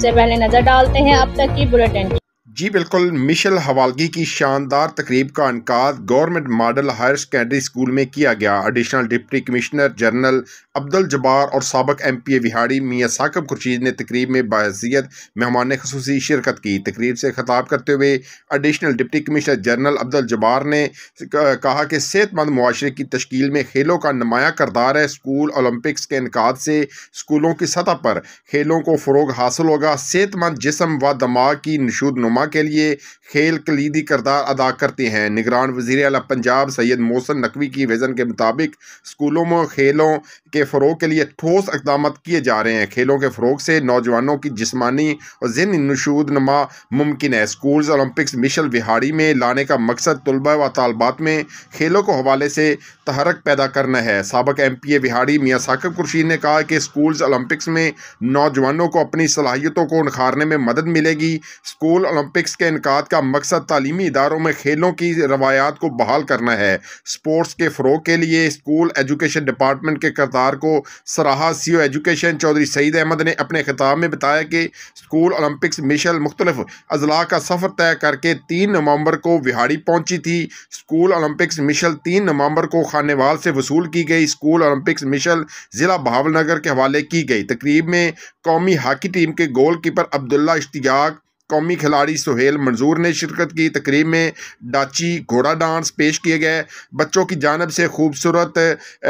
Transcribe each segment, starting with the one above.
سب سے پہلے نظر ڈالتے ہیں اب تک کی بلیٹن۔ جی بالکل، مشل حوالگی کی شاندار تقریب کا انعقاد government model higher secondary school میں کیا گیا۔ Additional deputy commissioner general Abdul Jabbar اور سابق ایم پی اے وہاڑی میاں ثاقب خورشید نے تقریب میں بحیثیت مہمان خصوصی شرکت کی۔ تقریب سے خطاب کرتے ہوئے additional deputy commissioner general Abdul Jabbar نے کہا کہ صحت مند معاشرے کی تشکیل میں کھیلوں کا نمایاں کردار ہے۔ اسکول اولمپکس کے انعقاد سے اسکولوں کی سطح پر کھیلوں کو فروغ حاصل ہوگا۔ صحت مند جسم و دماغ کی نشو نما کے لیے کھیل کلیدی کردار ادا کرتے ہیں۔ نگران وزیر اعلیٰ پنجاب سید محسن نقوی کی ویژن کے مطابق اسکولوں میں کھیلوں کے فروغ کے لیے ٹھوس اقدامات کیے جا رہے ہیں۔ کھیلوں کے فروغ سے نوجوانوں کی جسمانی اور ذہنی نشو نما ممکن ہے۔ اسکولز اولمپکس مشل وہاڑی میں لانے کا مقصد طلباء و طالبات میں کھیلوں کے حوالے سے تحرک پیدا کرنا ہے۔ سابق ایم پی اے وہاڑی میاں ثاقب خورشید نے کہا کہ اسکولز اولمپکس میں نوجوانوں کو اپنی صلاحیتوں کو نکھارنے میں مدد ملے گی۔ اسکول اولمپکس کے انعقاد کا مقصد تعلیمی اداروں میں کھیلوں کی روایات کو بحال کرنا ہے۔ اسپورٹس کے فروغ کے لیے اسکول ایجوکیشن ڈپارٹمنٹ کے کردار کو سراہا۔ سی او ایجوکیشن چودھری سعید احمد نے اپنے خطاب میں بتایا کہ اسکول اولمپکس مشل مختلف اضلاع کا سفر طے کر کے 3 نومبر کو وہاڑی پہنچی تھی۔ اسکول اولمپکس مشل 3 نومبر کو خانیوال سے وصول کی گئی۔ اسکول اولمپکس مشل ضلع بہاول نگر کے حوالے کی گئی۔ تقریب میں قومی ہاکی ٹیم کے گول کیپر عبداللہ اشتیاق، قومی کھلاڑی سہیل منظور نے شرکت کی۔ تقریب میں ڈاچی گھوڑا ڈانس پیش کیے گئے۔ بچوں کی جانب سے خوبصورت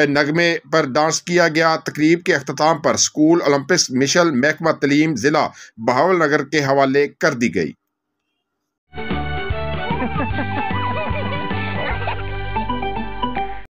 نغمے پر ڈانس کیا گیا۔ تقریب کے اختتام پر اسکول اولمپکس مشل محکمہ تعلیم ضلع بہاول نگر کے حوالے کر دی گئی۔